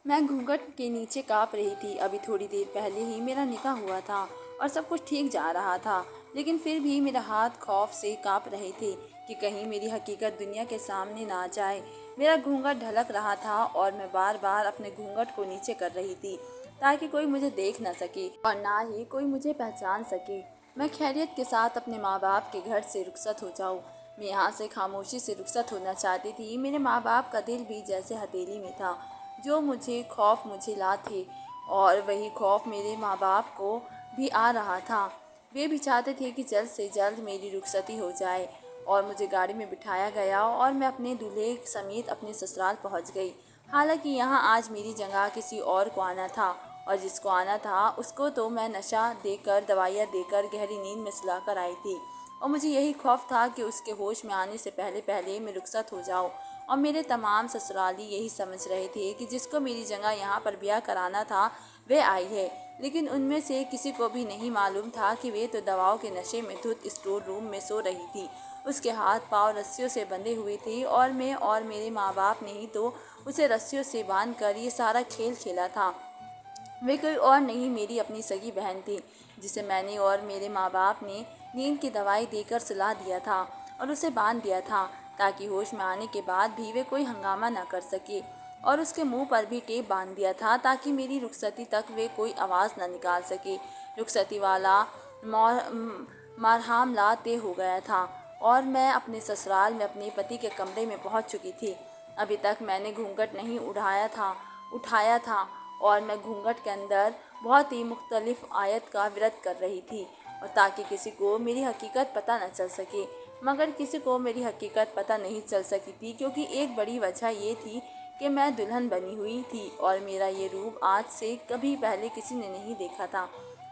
मैं घूंघट के नीचे काँप रही थी। अभी थोड़ी देर पहले ही मेरा निकाह हुआ था और सब कुछ ठीक जा रहा था, लेकिन फिर भी मेरा हाथ खौफ से काँप रहे थे कि कहीं मेरी हकीकत दुनिया के सामने ना आ जाए। मेरा घूंघट ढलक रहा था और मैं बार बार अपने घूंघट को नीचे कर रही थी ताकि कोई मुझे देख न सके और ना ही कोई मुझे पहचान सके। मैं खैरियत के साथ अपने माँ बाप के घर से रुखसत हो जाऊँ। मैं यहाँ से खामोशी से रुखसत होना चाहती थी। मेरे माँ बाप का दिल भी जैसे हथेली में था। जो मुझे खौफ मुझे ला थे और वही खौफ मेरे माँ बाप को भी आ रहा था। वे भी चाहते थे कि जल्द से जल्द मेरी रुखसती हो जाए और मुझे गाड़ी में बिठाया गया और मैं अपने दूल्हे समेत अपने ससुराल पहुंच गई। हालांकि यहाँ आज मेरी जगह किसी और को आना था और जिसको आना था उसको तो मैं नशा देकर दवाइयाँ देकर गहरी नींद में सुलाकर आई थी और मुझे यही खौफ था कि उसके होश में आने से पहले पहले मैं रुखसत हो जाऊं। और मेरे तमाम ससुराली यही समझ रहे थे कि जिसको मेरी जगह यहाँ पर ब्याह कराना था वह आई है, लेकिन उनमें से किसी को भी नहीं मालूम था कि वे तो दवाओं के नशे में धुत स्टोर रूम में सो रही थी। उसके हाथ पांव रस्सियों से बंधे हुए थे और मैं और मेरे माँ बाप ने ही तो उसे रस्सियों से बांध कर ये सारा खेल खेला था। वे कोई और नहीं, मेरी अपनी सगी बहन थी जिसे मैंने और मेरे माँ बाप ने नींद की दवाई देकर सुला दिया था और उसे बांध दिया था ताकि होश में आने के बाद भी वे कोई हंगामा न कर सके। और उसके मुंह पर भी टेप बांध दिया था ताकि मेरी रुखसती तक वे कोई आवाज़ न निकाल सके। रुखसती वाला मारहामला तय हो गया था और मैं अपने ससुराल में अपने पति के कमरे में पहुंच चुकी थी। अभी तक मैंने घूंघट नहीं उठाया था और मैं घूंघट के अंदर बहुत ही मुख्तलिफ आयत का व्रत कर रही थी और ताकि किसी को मेरी हकीकत पता न चल सके। मगर किसी को मेरी हकीकत पता नहीं चल सकी थी क्योंकि एक बड़ी वजह ये थी कि मैं दुल्हन बनी हुई थी और मेरा ये रूप आज से कभी पहले किसी ने नहीं देखा था।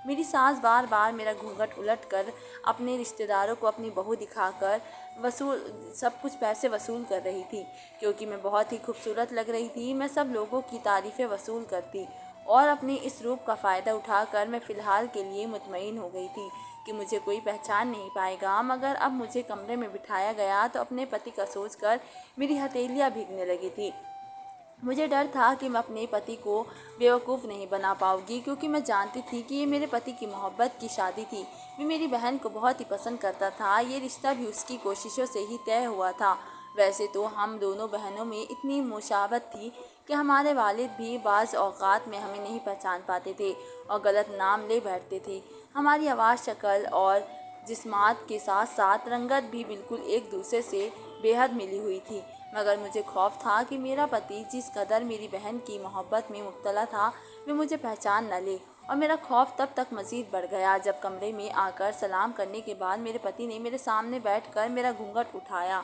मेरी सास बार बार मेरा घूंघट उलट कर अपने रिश्तेदारों को अपनी बहू दिखाकर वसूल सब कुछ पैसे वसूल कर रही थी। क्योंकि मैं बहुत ही खूबसूरत लग रही थी, मैं सब लोगों की तारीफ़ें वसूल करती और अपने इस रूप का फ़ायदा उठाकर मैं फ़िलहाल के लिए मुतमईन हो गई थी कि मुझे कोई पहचान नहीं पाएगा। मगर अब मुझे कमरे में बिठाया गया तो अपने पति का सोचकर मेरी हथेलियाँ भीगने लगी थी। मुझे डर था कि मैं अपने पति को बेवकूफ़ नहीं बना पाऊंगी क्योंकि मैं जानती थी कि ये मेरे पति की मोहब्बत की शादी थी। वे मेरी बहन को बहुत ही पसंद करता था। ये रिश्ता भी उसकी कोशिशों से ही तय हुआ था। वैसे तो हम दोनों बहनों में इतनी मुशावत थी कि हमारे वालिद भी बाज़ औक़ात में हमें नहीं पहचान पाते थे और गलत नाम ले बैठते थे। हमारी आवाज़, शक्ल और जिस्मात के साथ साथ रंगत भी बिल्कुल एक दूसरे से बेहद मिली हुई थी। मगर मुझे खौफ था कि मेरा पति जिस कदर मेरी बहन की मोहब्बत में मुब्तला था वे मुझे पहचान न ले। और मेरा खौफ तब तक मज़ीद बढ़ गया जब कमरे में आकर सलाम करने के बाद मेरे पति ने मेरे सामने बैठकर मेरा घूंघट उठाया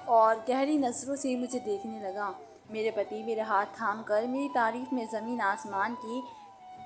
और गहरी नज़रों से मुझे देखने लगा। मेरे पति मेरे हाथ थाम कर मेरी तारीफ़ में ज़मीन आसमान की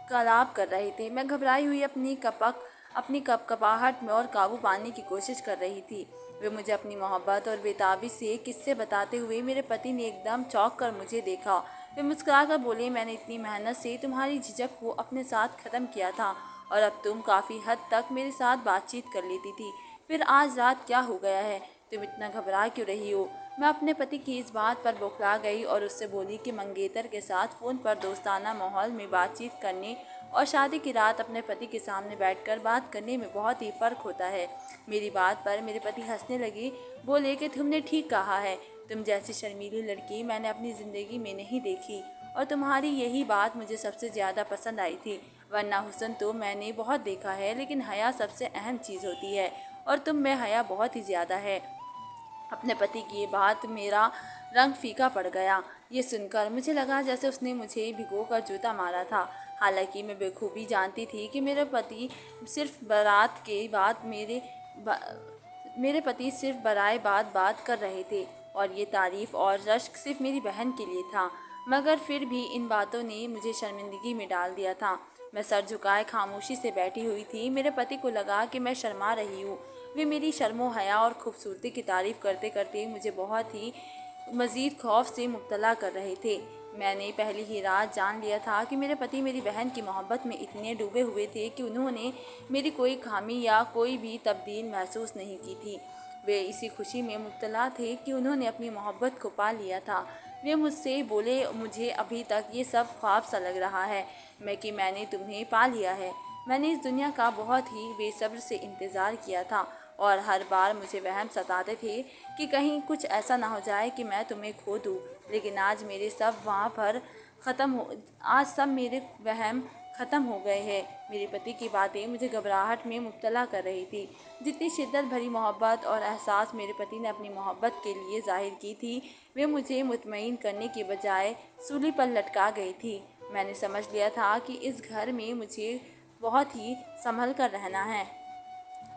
कलाप कर रहे थे। मैं घबराई हुई अपनी कपकपाहट में और काबू पाने की कोशिश कर रही थी। वे मुझे अपनी मोहब्बत और बेताबी से किस्से बताते हुए मेरे पति ने एकदम चौंक कर मुझे देखा। वे मुस्कुराकर बोले, मैंने इतनी मेहनत से तुम्हारी झिझक को अपने साथ ख़त्म किया था और अब तुम काफ़ी हद तक मेरे साथ बातचीत कर लेती थी। फिर आज रात क्या हो गया है? तुम इतना घबरा क्यों रही हो? मैं अपने पति की इस बात पर बौखला गई और उससे बोली कि मंगेतर के साथ फ़ोन पर दोस्ताना माहौल में बातचीत करने और शादी की रात अपने पति के सामने बैठकर बात करने में बहुत ही फ़र्क होता है। मेरी बात पर मेरे पति हंसने लगे, बोले कि तुमने ठीक कहा है। तुम जैसी शर्मीली लड़की मैंने अपनी ज़िंदगी में नहीं देखी और तुम्हारी यही बात मुझे सबसे ज़्यादा पसंद आई थी। वरना हुस्न तो मैंने बहुत देखा है, लेकिन हया सबसे अहम चीज़ होती है और तुम में हया बहुत ही ज़्यादा है। अपने पति की ये बात मेरा रंग फीका पड़ गया। ये सुनकर मुझे लगा जैसे उसने मुझे भिगोकर जूता मारा था। हालांकि मैं बखूबी जानती थी कि सिर्फ बारात के बाद बा, मेरे पति सिर्फ बराए बात कर रहे थे और ये तारीफ़ और रश्क सिर्फ मेरी बहन के लिए था। मगर फिर भी इन बातों ने मुझे शर्मिंदगी में डाल दिया था। मैं सर झुकाए खामोशी से बैठी हुई थी। मेरे पति को लगा कि मैं शर्मा रही हूँ। वे मेरी शर्मो हया और खूबसूरती की तारीफ़ करते करते मुझे बहुत ही मज़ीद खौफ से मुब्तला कर रहे थे। मैंने पहली ही रात जान लिया था कि मेरे पति मेरी बहन की मोहब्बत में इतने डूबे हुए थे कि उन्होंने मेरी कोई खामी या कोई भी तब्दील महसूस नहीं की थी। वे इसी खुशी में मुब्तला थे कि उन्होंने अपनी मोहब्बत को पा लिया था। वे मुझसे बोले, मुझे अभी तक ये सब ख्वाब सा लग रहा है कि मैंने तुम्हें पा लिया है। मैंने इस दुनिया का बहुत ही बेसब्र से इंतज़ार किया था और हर बार मुझे वहम सताते थे कि कहीं कुछ ऐसा ना हो जाए कि मैं तुम्हें खो दूँ। लेकिन आज सब मेरे वहम ख़त्म हो गए हैं। मेरे पति की बातें मुझे घबराहट में मुब्तला कर रही थी। जितनी शिद्दत भरी मोहब्बत और एहसास मेरे पति ने अपनी मोहब्बत के लिए ज़ाहिर की थी, वे मुझे मुतमईन करने के बजाय सूली पर लटका गई थी। मैंने समझ लिया था कि इस घर में मुझे बहुत ही संभल कर रहना है।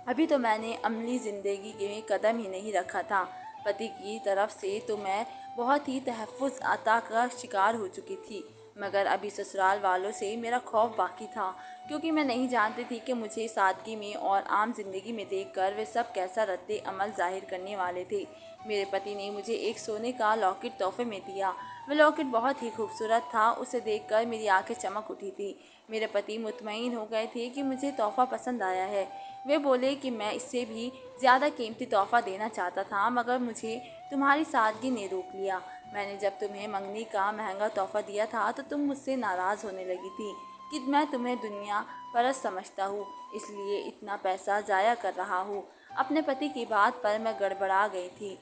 अभी तो मैंने अमली ज़िंदगी में कदम ही नहीं रखा था। पति की तरफ से तो मैं बहुत ही तहफ़्फ़ुज़ अता का शिकार हो चुकी थी, मगर अभी ससुराल वालों से मेरा खौफ बाकी था, क्योंकि मैं नहीं जानती थी कि मुझे सादगी में और आम जिंदगी में देखकर वे सब कैसा रद्द अमल जाहिर करने वाले थे। मेरे पति ने मुझे एक सोने का लॉकेट तोहफे में दिया। वह लॉकेट बहुत ही खूबसूरत था। उसे देखकर मेरी आंखें चमक उठी थी। मेरे पति मुतमईन हो गए थे कि मुझे तोहफा पसंद आया है। वे बोले कि मैं इससे भी ज़्यादा कीमती तोहफा देना चाहता था, मगर मुझे तुम्हारी सादगी ने रोक लिया। मैंने जब तुम्हें मंगनी का महंगा तोहफा दिया था तो तुम मुझसे नाराज़ होने लगी थी कि मैं तुम्हें दुनिया परस्त समझता हूँ, इसलिए इतना पैसा ज़ाया कर रहा हूँ। अपने पति की बात पर मैं गड़बड़ा गई थी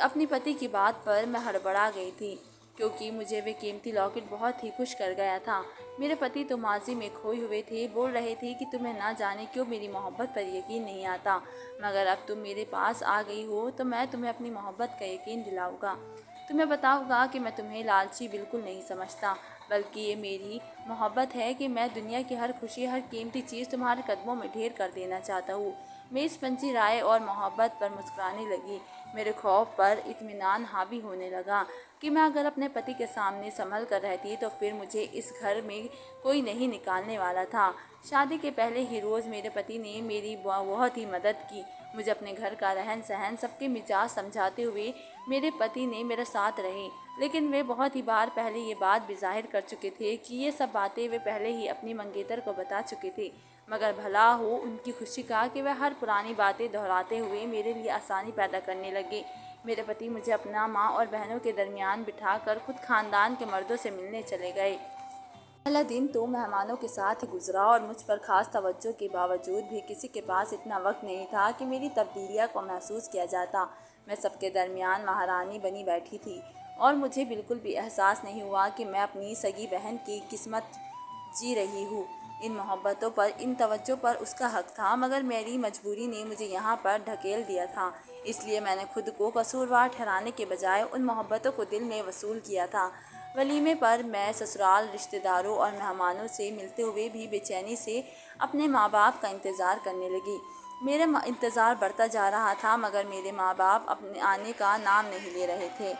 अपनी पति की बात पर मैं हड़बड़ा गई थी, क्योंकि मुझे वे कीमती लॉकेट बहुत ही खुश कर गया था। मेरे पति तो माजी में खोए हुए थे, बोल रहे थे कि तुम्हें ना जाने क्यों मेरी मोहब्बत पर यकीन नहीं आता, मगर अब तुम मेरे पास आ गई हो तो मैं तुम्हें अपनी मोहब्बत का यकीन दिलाऊंगा। तुम्हें बताऊंगा कि मैं तुम्हें लालची बिल्कुल नहीं समझता, बल्कि ये मेरी मोहब्बत है कि मैं दुनिया की हर खुशी, हर कीमती चीज़ तुम्हारे कदमों में ढेर कर देना चाहता हूँ। मैं इस पंची राय और मोहब्बत पर मुस्कुराने लगी। मेरे खौफ पर इत्मीनान हावी होने लगा कि मैं अगर अपने पति के सामने संभल कर रहती तो फिर मुझे इस घर में कोई नहीं निकालने वाला था। शादी के पहले ही रोज़ मेरे पति ने मेरी बहुत ही मदद की। मुझे अपने घर का रहन सहन, सबके मिजाज समझाते हुए मेरे पति ने मेरा साथ रहे। लेकिन वे बहुत ही बार पहले ये बात भी जाहिर कर चुके थे कि ये सब बातें वे पहले ही अपनी मंगेतर को बता चुके थे, मगर भला हो उनकी खुशी का कि वह हर पुरानी बातें दोहराते हुए मेरे लिए आसानी पैदा करने लगे। मेरे पति मुझे अपना माँ और बहनों के दरमियान बिठाकर खुद खानदान के मर्दों से मिलने चले गए। पहला दिन तो मेहमानों के साथ ही गुजरा और मुझ पर खास तवज्जो के बावजूद भी किसी के पास इतना वक्त नहीं था कि मेरी तब्दीलियाँ को महसूस किया जाता। मैं सबके दरमियान महारानी बनी बैठी थी और मुझे बिल्कुल भी एहसास नहीं हुआ कि मैं अपनी सगी बहन की किस्मत जी रही हूँ। इन मोहब्बतों पर, इन तवज्जो पर उसका हक था, मगर मेरी मजबूरी ने मुझे यहाँ पर ढकेल दिया था। इसलिए मैंने खुद को कसूरवार ठहराने के बजाय उन मोहब्बतों को दिल में वसूल किया था। वलीमे पर मैं ससुराल रिश्तेदारों और मेहमानों से मिलते हुए भी बेचैनी से अपने माँ बाप का इंतज़ार करने लगी। मेरा इंतज़ार बढ़ता जा रहा था, मगर मेरे माँ बाप अपने आने का नाम नहीं ले रहे थे।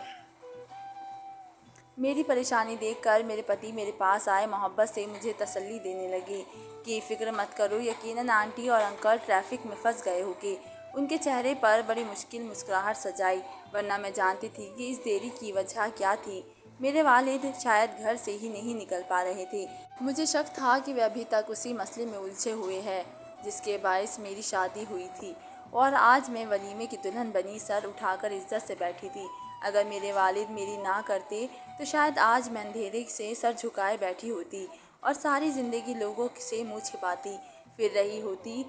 मेरी परेशानी देखकर मेरे पति मेरे पास आए, मोहब्बत से मुझे तसल्ली देने लगे कि फ़िक्र मत करो, यकीनन आंटी और अंकल ट्रैफिक में फंस गए होंगे। उनके चेहरे पर बड़ी मुश्किल मुस्कुराहट सजाई, वरना मैं जानती थी कि इस देरी की वजह क्या थी। मेरे वालिद शायद घर से ही नहीं निकल पा रहे थे। मुझे शक था कि वे अभी तक उसी मसले में उलझे हुए हैं जिसके बायस मेरी शादी हुई थी, और आज मैं वलीमे की दुल्हन बनी सर उठाकर इज्जत से बैठी थी। अगर मेरे वालिद मेरी ना करते तो शायद आज मैं अंधेरे से सर झुकाए बैठी होती और सारी ज़िंदगी लोगों से मुँह छिपाती फिर रही होती।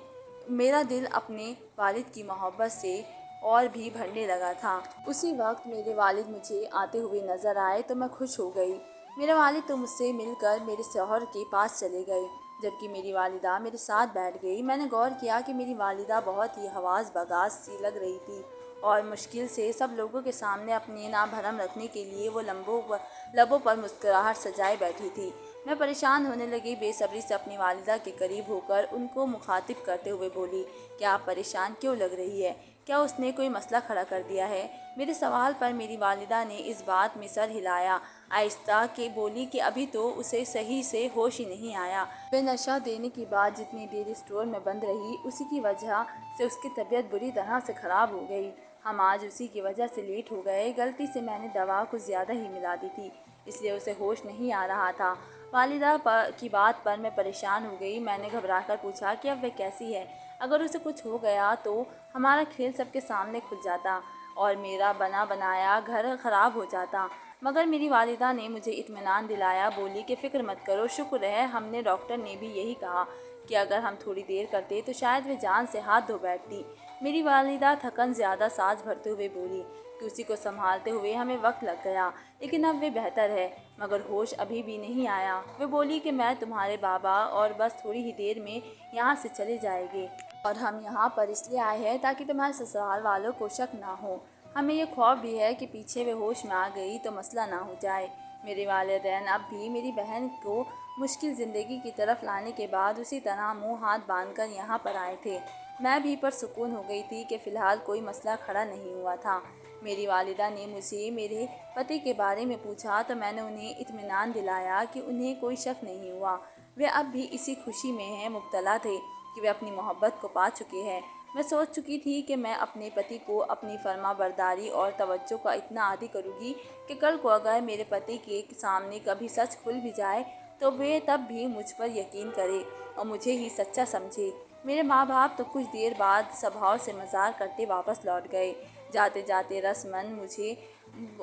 मेरा दिल अपने वालिद की मोहब्बत से और भी भरने लगा था। उसी वक्त मेरे वालिद मुझे आते हुए नज़र आए तो मैं खुश हो गई। मेरे वालिद तो मुझसे मिलकर मेरे शौहर के पास चले गए, जबकि मेरी वालिदा मेरे साथ बैठ गई। मैंने गौर किया कि मेरी वालिदा बहुत ही हवास बगास सी लग रही थी और मुश्किल से सब लोगों के सामने अपने ना भरम रखने के लिए वो लबों पर मुस्कुराहट सजाए बैठी थी। मैं परेशान होने लगी, बेसब्री से अपनी वालिदा के करीब होकर उनको मुखातिब करते हुए बोली, क्या आप परेशान क्यों लग रही है? क्या उसने कोई मसला खड़ा कर दिया है? मेरे सवाल पर मेरी वालिदा ने इस बात में सर हिलाया, आहिस्ता के बोली कि अभी तो उसे सही से होश ही नहीं आया। वे नशा देने के बाद जितनी देर स्टोर में बंद रही, उसी की वजह से उसकी तबीयत बुरी तरह से ख़राब हो गई। हम आज उसी की वजह से लेट हो गए। गलती से मैंने दवा कुछ ज़्यादा ही मिला दी थी, इसलिए उसे होश नहीं आ रहा था। वालिदा की बात पर मैं परेशान हो गई। मैंने घबराकर पूछा कि अब वह कैसी है? अगर उसे कुछ हो गया तो हमारा खेल सबके सामने खुल जाता और मेरा बना बनाया घर ख़राब हो जाता। मगर मेरी वालिदा ने मुझे इत्मीनान दिलाया, बोली कि फ़िक्र मत करो, शुक्र है हमने डॉक्टर ने भी यही कहा कि अगर हम थोड़ी देर करते तो शायद वे जान से हाथ धो बैठती। मेरी वालिदा थकन ज़्यादा सांस भरते हुए बोली कि उसी को संभालते हुए हमें वक्त लग गया, लेकिन अब वे बेहतर है, मगर होश अभी भी नहीं आया। वे बोली कि मैं तुम्हारे बाबा और बस थोड़ी ही देर में यहाँ से चले जाएंगे और हम यहाँ पर इसलिए आए हैं ताकि तुम्हारे ससुराल वालों को शक ना हो। हमें ये खौफ भी है कि पीछे वे होश में आ गई तो मसला ना हो जाए। मेरे वालिदैन अब भी मेरी बहन को मुश्किल ज़िंदगी की तरफ लाने के बाद उसी तरह मुंह हाथ बांधकर यहाँ पर आए थे। मैं भी परसुकून हो गई थी कि फ़िलहाल कोई मसला खड़ा नहीं हुआ था। मेरी वालिदा ने मुझे मेरे पति के बारे में पूछा तो मैंने उन्हें इत्मीनान दिलाया कि उन्हें कोई शक नहीं हुआ। वे अब भी इसी खुशी में हैं मुब्तला थे कि वे अपनी मोहब्बत को पा चुके हैं। मैं सोच चुकी थी कि मैं अपने पति को अपनी फर्माबरदारी और तवज्जो का इतना आदी करूँगी कि कल को अगर मेरे पति के सामने कभी सच खुल भी जाए तो वे तब भी मुझ पर यकीन करे और मुझे ही सच्चा समझे। मेरे माँ बाप तो कुछ देर बाद स्वभाव से मज़ाक करते वापस लौट गए। जाते जाते रस्मन मुझे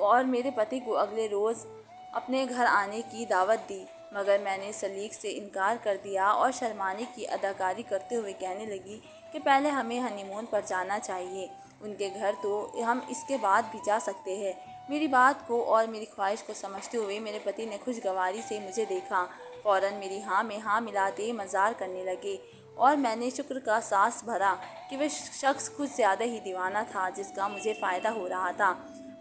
और मेरे पति को अगले रोज़ अपने घर आने की दावत दी, मगर मैंने सलीक से इनकार कर दिया और शर्माने की अदाकारी करते हुए कहने लगी कि पहले हमें हनीमून पर जाना चाहिए, उनके घर तो हम इसके बाद भी जा सकते हैं। मेरी बात को और मेरी ख्वाहिश को समझते हुए मेरे पति ने खुशगवारी से मुझे देखा, फ़ौरन मेरी हाँ में हाँ मिलाते मज़ाक करने लगे और मैंने शुक्र का सांस भरा कि वह शख्स कुछ ज़्यादा ही दीवाना था जिसका मुझे फ़ायदा हो रहा था।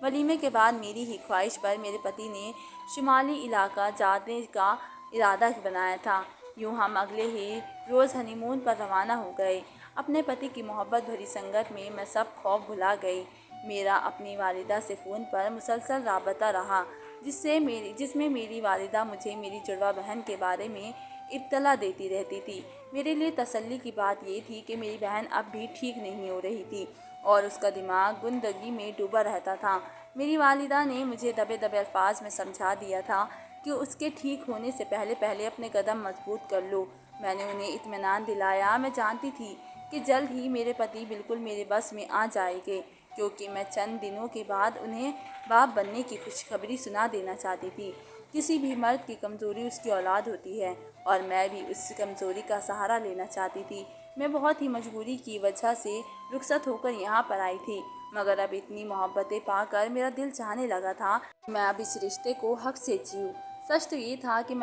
वलीमे के बाद मेरी ही ख्वाहिश पर मेरे पति ने शुमाली इलाका जाने का इरादा बनाया था। यूँ हम अगले ही रोज़ हनीमून पर रवाना हो गए। अपने पति की मोहब्बत भरी संगत में मैं सब खौफ भुला गई। मेरा अपनी वालिदा से फ़ोन पर मुसलसल राबता रहा जिसमें मेरी वालिदा मुझे मेरी जुड़वा बहन के बारे में इत्तला देती रहती थी। मेरे लिए तसल्ली की बात ये थी कि मेरी बहन अब भी ठीक नहीं हो रही थी और उसका दिमाग गुंदगी में डूबा रहता था। मेरी वालिदा ने मुझे दबे दबे अल्फाज में समझा दिया था कि उसके ठीक होने से पहले पहले अपने कदम मजबूत कर लो। मैंने उन्हें इत्मीनान दिलाया। मैं जानती थी कि जल्द ही मेरे पति बिल्कुल मेरे बस में आ जाएंगे, क्योंकि मैं चंद दिनों के बाद उन्हें बाप बनने की खुशखबरी सुना देना चाहती थी। किसी भी मर्द की कमज़ोरी उसकी औलाद होती है और मैं भी उस कमज़ोरी का सहारा लेना चाहती थी। मैं बहुत ही मजबूरी की वजह से रुखसत होकर यहाँ पर आई थी, मगर अब इतनी मोहब्बतें पाकर मेरा दिल चाहने लगा था मैं अब इस रिश्ते को हक से जीऊँ। सच तो ये था कि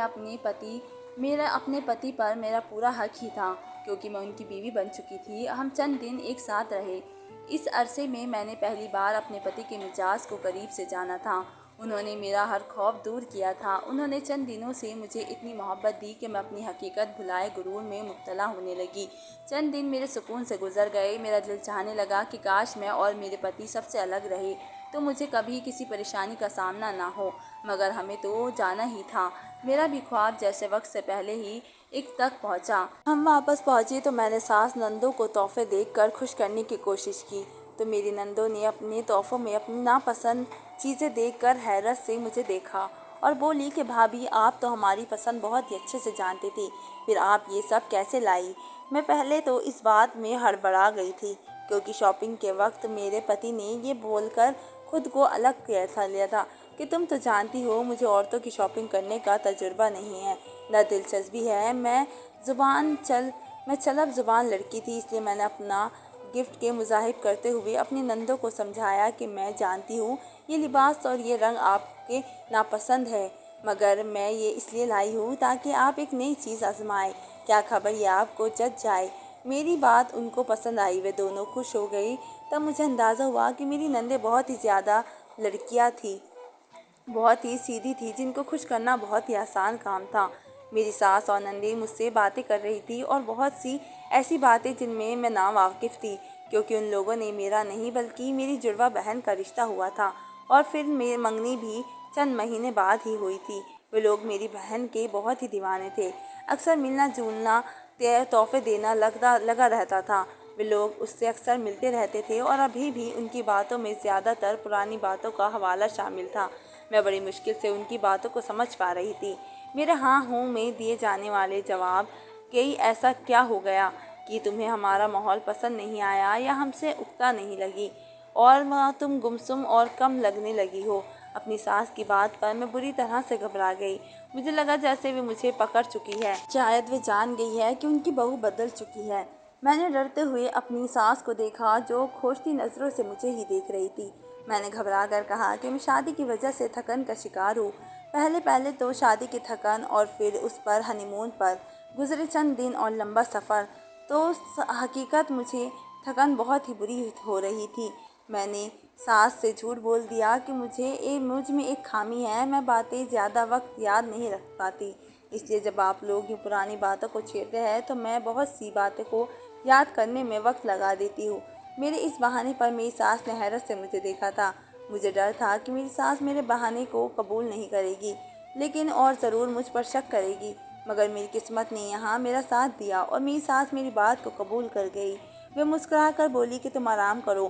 मेरा अपने पति पर मेरा पूरा हक ही था, क्योंकि मैं उनकी बीवी बन चुकी थी। हम चंद दिन एक साथ रहे। इस अरसे में मैंने पहली बार अपने पति के मिजाज को करीब से जाना था। उन्होंने मेरा हर खौफ दूर किया था। उन्होंने चंद दिनों से मुझे इतनी मोहब्बत दी कि मैं अपनी हकीकत भुलाए गुरूर में मुब्तला होने लगी। चंद दिन मेरे सुकून से गुजर गए। मेरा दिल चाहने लगा कि काश मैं और मेरे पति सबसे अलग रहे तो मुझे कभी किसी परेशानी का सामना ना हो, मगर हमें तो जाना ही था। मेरा भी ख्वाब जैसे वक्त से पहले ही एक तक पहुंचा। हम वापस पहुंचे तो मैंने सास नंदों को तोहफे देकर खुश करने की कोशिश की, तो मेरी नंदों ने अपने तोहफों में अपनी नापसंद चीज़ें देखकर हैरत से मुझे देखा और बोली कि भाभी आप तो हमारी पसंद बहुत ही अच्छे से जानती थी, फिर आप ये सब कैसे लाई। मैं पहले तो इस बात में हड़बड़ा गई थी, क्योंकि शॉपिंग के वक्त मेरे पति ने ये बोलकर खुद को अलग कर लिया था कि तुम तो जानती हो मुझे औरतों की शॉपिंग करने का तजुर्बा नहीं है, न दिलचस्पी है। मैं चलब ज़ुबान लड़की थी, इसलिए मैंने अपना गिफ्ट के मुजाहिब करते हुए अपनी नंदों को समझाया कि मैं जानती हूँ ये लिबास और ये रंग आपके नापसंद है, मगर मैं ये इसलिए लाई हूँ ताकि आप एक नई चीज़ आजमाएं, क्या खबर ये आपको जच जाए। मेरी बात उनको पसंद आई, वे दोनों खुश हो गई। तब मुझे अंदाज़ा हुआ कि मेरी नंदें बहुत ही ज़्यादा लड़कियाँ थी, बहुत ही सीधी थी, जिनको खुश करना बहुत ही आसान काम था। मेरी सास और नंदी मुझसे बातें कर रही थी और बहुत सी ऐसी बातें जिनमें मैं ना वाकिफ़ थी, क्योंकि उन लोगों ने मेरा नहीं बल्कि मेरी जुड़वा बहन का रिश्ता हुआ था और फिर मेरी मंगनी भी चंद महीने बाद ही हुई थी। वे लोग मेरी बहन के बहुत ही दीवाने थे। अक्सर मिलना जुलना तोहफे देना लगा रहता था। वे लोग उससे अक्सर मिलते रहते थे और अभी भी उनकी बातों में ज़्यादातर पुरानी बातों का हवाला शामिल था। मैं बड़ी मुश्किल से उनकी बातों को समझ पा रही थी। मेरे हाँ हूँ में दिए जाने वाले जवाब कई ऐसा क्या हो गया कि तुम्हें हमारा माहौल पसंद नहीं आया या हमसे उकता नहीं लगी और तुम गुमसुम और कम लगने लगी हो। अपनी सास की बात पर मैं बुरी तरह से घबरा गई। मुझे लगा जैसे वे मुझे पकड़ चुकी है, शायद वे जान गई है कि उनकी बहू बदल चुकी है। मैंने डरते हुए अपनी सास को देखा जो खोजती नज़रों से मुझे ही देख रही थी। मैंने घबरा कर कहा कि मैं शादी की वजह से थकन का शिकार हूँ। पहले पहले तो शादी की थकन और फिर उस पर हनीमून पर गुजरे चंद दिन और लंबा सफ़र, तो हकीकत मुझे थकन बहुत ही बुरी हो रही थी। मैंने सास से झूठ बोल दिया कि मुझ में एक खामी है, मैं बातें ज़्यादा वक्त याद नहीं रख पाती। इसलिए जब आप लोग यूँ पुरानी बातों को छेड़ते हैं तो मैं बहुत सी बातें को याद करने में वक्त लगा देती हूँ। मेरे इस बहाने पर मेरी सास ने हैरत से मुझे देखा था। मुझे डर था कि मेरी सास मेरे बहाने को कबूल नहीं करेगी, लेकिन और ज़रूर मुझ पर शक करेगी। मगर मेरी किस्मत ने यहाँ मेरा साथ दिया और मेरी सास मेरी बात को कबूल कर गई। वे मुस्कुराकर बोली कि तुम आराम करो,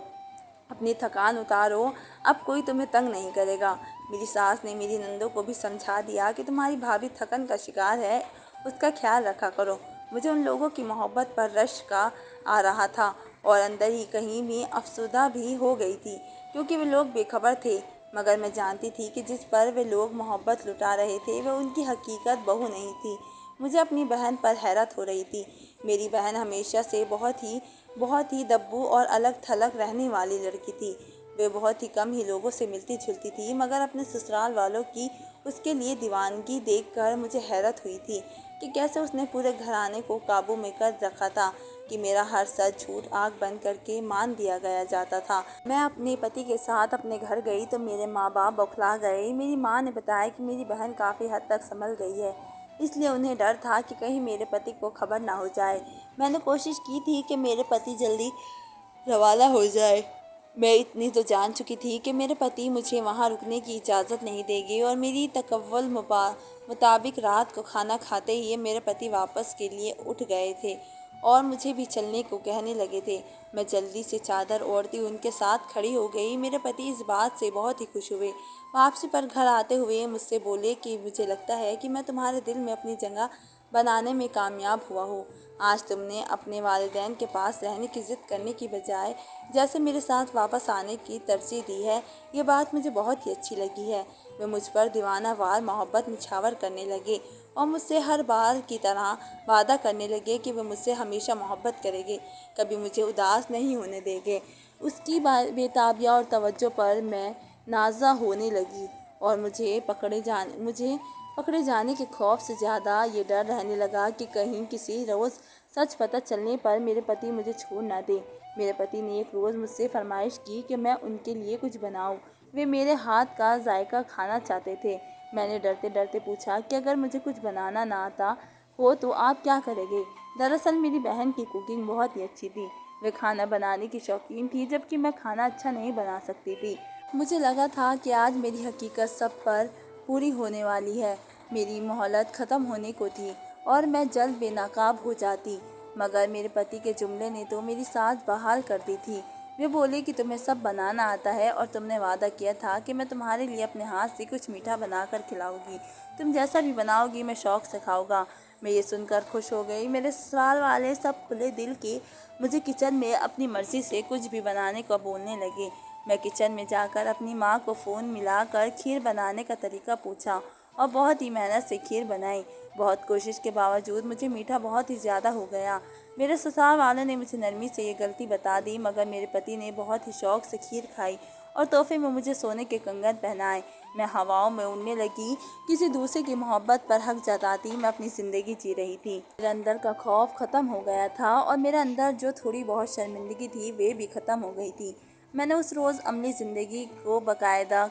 अपनी थकान उतारो, अब कोई तुम्हें तंग नहीं करेगा। मेरी सास ने मेरी नंदों को भी समझा दिया कि तुम्हारी भाभी थकन का शिकार है, उसका ख्याल रखा करो। मुझे उन लोगों की मोहब्बत पर रश का आ रहा था और अंदर ही कहीं भी अफसुदा भी हो गई थी, क्योंकि वे लोग बेखबर थे। मगर मैं जानती थी कि जिस पर वे लोग मोहब्बत लुटा रहे थे वह उनकी हकीकत बहू नहीं थी। मुझे अपनी बहन पर हैरत हो रही थी। मेरी बहन हमेशा से बहुत ही दब्बू और अलग थलग रहने वाली लड़की थी। वे बहुत ही कम ही लोगों से मिलती जुलती थी, मगर अपने ससुराल वालों की उसके लिए दीवानगी देखकर मुझे हैरत हुई थी कि कैसे उसने पूरे घराने को काबू में कर रखा था कि मेरा हर सच झूठ आँख बंद करके मान दिया गया जाता था। मैं अपने पति के साथ अपने घर गई तो मेरे माँ बाप बौखला गए। मेरी माँ ने बताया कि मेरी बहन काफ़ी हद तक संभल गई है, इसलिए उन्हें डर था कि कहीं मेरे पति को खबर ना हो जाए। मैंने कोशिश की थी कि मेरे पति जल्दी रवाना हो जाए। मैं इतनी तो जान चुकी थी कि मेरे पति मुझे वहाँ रुकने की इजाज़त नहीं देंगे और मेरी तकव्वुल मुताबिक रात को खाना खाते ही मेरे पति वापस के लिए उठ गए थे और मुझे भी चलने को कहने लगे थे। मैं जल्दी से चादर ओढ़ती उनके साथ खड़ी हो गई। मेरे पति इस बात से बहुत ही खुश हुए। वापसी पर घर आते हुए मुझसे बोले कि मुझे लगता है कि मैं तुम्हारे दिल में अपनी जगह बनाने में कामयाब हुआ हूँ। आज तुमने अपने वालिदैन के पास रहने की ज़िद करने की बजाय जैसे मेरे साथ वापस आने की तरजीह दी है, ये बात मुझे बहुत ही अच्छी लगी है। वे मुझ पर दीवाना वार मोहब्बत निछावर करने लगे और मुझसे हर बार की तरह वादा करने लगे कि वे मुझसे हमेशा मोहब्बत करेंगे, कभी मुझे उदास नहीं होने देंगे। उसकी बेताबिया और तवज्जो पर मैं नाज़ा होने लगी और मुझे पकड़े जाने के खौफ से ज़्यादा ये डर रहने लगा कि कहीं किसी रोज़ सच पता चलने पर मेरे पति मुझे छोड़ ना दे। मेरे पति ने एक रोज़ मुझसे फरमाइश की कि मैं उनके लिए कुछ बनाऊं। वे मेरे हाथ का जायका खाना चाहते थे। मैंने डरते डरते पूछा कि अगर मुझे कुछ बनाना ना आता हो तो आप क्या करेंगे। दरअसल मेरी बहन की कुकिंग बहुत ही अच्छी थी। वे खाना बनाने की शौकीन थी, जबकि मैं खाना अच्छा नहीं बना सकती थी। मुझे लगा था कि आज मेरी हकीकत सब पर पूरी होने वाली है। मेरी मोहलत ख़त्म होने को थी और मैं जल्द बेनकाब हो जाती, मगर मेरे पति के जुमले ने तो मेरी सांस बहाल कर दी थी। वे बोले कि तुम्हें सब बनाना आता है और तुमने वादा किया था कि मैं तुम्हारे लिए अपने हाथ से कुछ मीठा बनाकर खिलाऊंगी। तुम जैसा भी बनाओगी मैं शौक़ से खाऊंगा। मैं ये सुनकर खुश हो गई। मेरे ससुराल वाले सब खुले दिल के मुझे किचन में अपनी मर्ज़ी से कुछ भी बनाने को बोलने लगे। मैं किचन में जाकर अपनी माँ को फ़ोन मिलाकर खीर बनाने का तरीका पूछा और बहुत ही मेहनत से खीर बनाई। बहुत कोशिश के बावजूद मुझे मीठा बहुत ही ज़्यादा हो गया। मेरे ससुराल वालों ने मुझे नरमी से ये गलती बता दी, मगर मेरे पति ने बहुत ही शौक़ से खीर खाई और तोहफे में मुझे सोने के कंगन पहनाए। मैं हवाओं में उड़ने लगी, किसी दूसरे की मोहब्बत पर हक जताती मैं अपनी ज़िंदगी जी रही थी। मेरे अंदर का खौफ ख़त्म हो गया था और मेरे अंदर जो थोड़ी बहुत शर्मिंदगी थी वे भी ख़त्म हो गई थी। मैंने उस रोज़ अमली ज़िंदगी को बाकायदा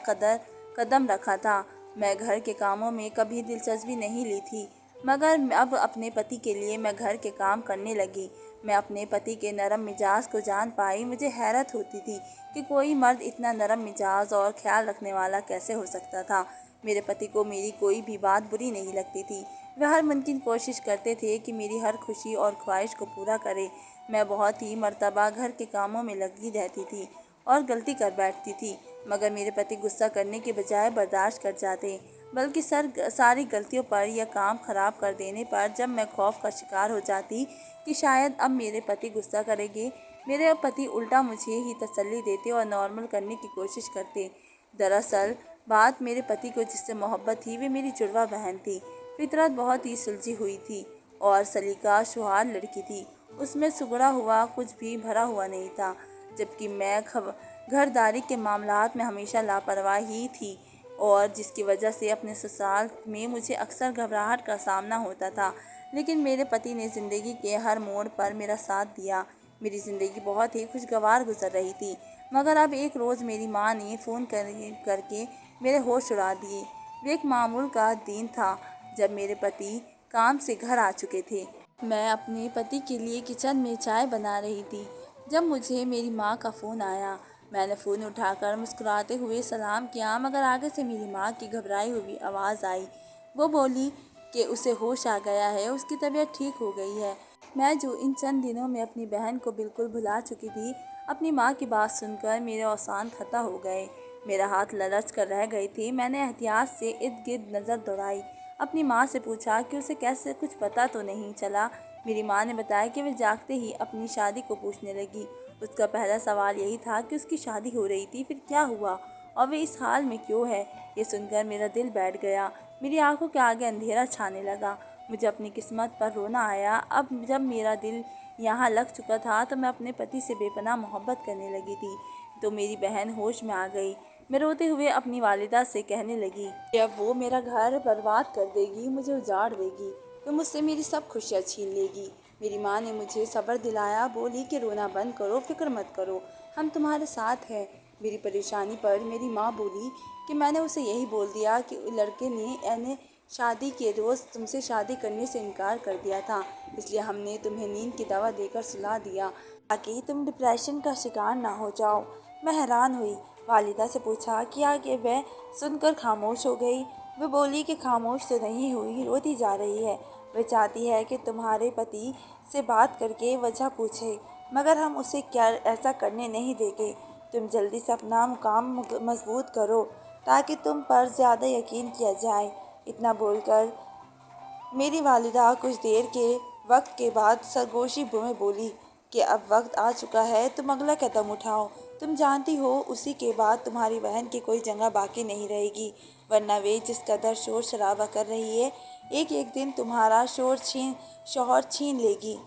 कदम रखा था। मैं घर के कामों में कभी दिलचस्पी नहीं ली थी, मगर अब अपने पति के लिए मैं घर के काम करने लगी। मैं अपने पति के नरम मिजाज को जान पाई। मुझे हैरत होती थी कि कोई मर्द इतना नरम मिजाज और ख्याल रखने वाला कैसे हो सकता था। मेरे पति को मेरी कोई भी बात बुरी नहीं लगती थी। वे हर मुमकिन कोशिश करते थे कि मेरी हर खुशी और ख्वाहिश को पूरा करें। मैं बहुत ही मर्तबा घर के कामों में लगी रहती थी और गलती कर बैठती थी, मगर मेरे पति गुस्सा करने के बजाय बर्दाश्त कर जाते, बल्कि सारी गलतियों पर या काम ख़राब कर देने पर जब मैं खौफ का शिकार हो जाती कि शायद अब मेरे पति गुस्सा करेंगे, मेरे पति उल्टा मुझे ही तसल्ली देते और नॉर्मल करने की कोशिश करते। दरअसल बात मेरे पति को जिससे मोहब्बत थी वे मेरी जुड़वा बहन थी। फितरत बहुत ही सुलझी हुई थी और सलीका सुहार लड़की थी। उसमें सुगड़ा हुआ कुछ भी भरा हुआ नहीं था, जबकि मैं घरदारी के मामलात में हमेशा लापरवाह ही थी और जिसकी वजह से अपने ससुराल में मुझे अक्सर घबराहट का सामना होता था। लेकिन मेरे पति ने ज़िंदगी के हर मोड़ पर मेरा साथ दिया। मेरी ज़िंदगी बहुत ही खुशगवार गुजर रही थी, मगर अब एक रोज़ मेरी माँ ने फ़ोन करके मेरे होश उड़ा दिए। वे एक मामूल का दिन था जब मेरे पति काम से घर आ चुके थे। मैं अपने पति के लिए किचन में चाय बना रही थी जब मुझे मेरी माँ का फ़ोन आया। मैंने फ़ोन उठाकर मुस्कुराते हुए सलाम किया, मगर आगे से मेरी माँ की घबराई हुई आवाज़ आई। वो बोली कि उसे होश आ गया है, उसकी तबीयत ठीक हो गई है। मैं जो इन चंद दिनों में अपनी बहन को बिल्कुल भुला चुकी थी, अपनी माँ की बात सुनकर मेरे औसान खता हो गए। मेरा हाथ ललच कर रह गई थी। मैंने एहतियात से इर्द गिर्द नज़र दौड़ाई। अपनी माँ से पूछा कि उसे कैसे कुछ पता तो नहीं चला। मेरी माँ ने बताया कि वह जागते ही अपनी शादी को पूछने लगी। उसका पहला सवाल यही था कि उसकी शादी हो रही थी, फिर क्या हुआ और वे इस हाल में क्यों है। ये सुनकर मेरा दिल बैठ गया। मेरी आंखों के आगे अंधेरा छाने लगा। मुझे अपनी किस्मत पर रोना आया। अब जब मेरा दिल यहाँ लग चुका था तो मैं अपने पति से बेपनाह मोहब्बत करने लगी थी। तो मेरी बहन होश में आ गई। मैं रोते हुए अपनी वालिदा से कहने लगी कि अब वो मेरा घर बर्बाद कर देगी, मुझे उजाड़ देगी, तो मुझसे मेरी सब खुशियाँ छीन लेगी। मेरी माँ ने मुझे सब्र दिलाया, बोली कि रोना बंद करो, फिक्र मत करो, हम तुम्हारे साथ हैं। मेरी परेशानी पर मेरी माँ बोली कि मैंने उसे यही बोल दिया कि लड़के ने शादी के रोज़ तुमसे शादी करने से इनकार कर दिया था, इसलिए हमने तुम्हें नींद की दवा देकर सुला दिया ताकि तुम डिप्रेशन का शिकार ना हो जाओ। मैं हैरान हुई। वालिदा से पूछा कि आगे वह सुनकर खामोश हो गई। वह बोली कि खामोश तो नहीं हुई, रोती जा रही है। वह चाहती है कि तुम्हारे पति से बात करके वजह पूछे, मगर हम उसे क्या ऐसा करने नहीं देंगे। तुम जल्दी से अपना मुकाम मजबूत करो ताकि तुम पर ज़्यादा यकीन किया जाए। इतना बोलकर मेरी वालिदा कुछ देर के वक्त के बाद सरगोशी में बोली कि अब वक्त आ चुका है, तुम अगला कदम उठाओ। तुम जानती हो उसी के बाद तुम्हारी बहन की कोई जगह बाकी नहीं रहेगी, वरना वे जिस कदर शोर शराबा कर रही है, एक एक दिन तुम्हारा शौहर छीन लेगी।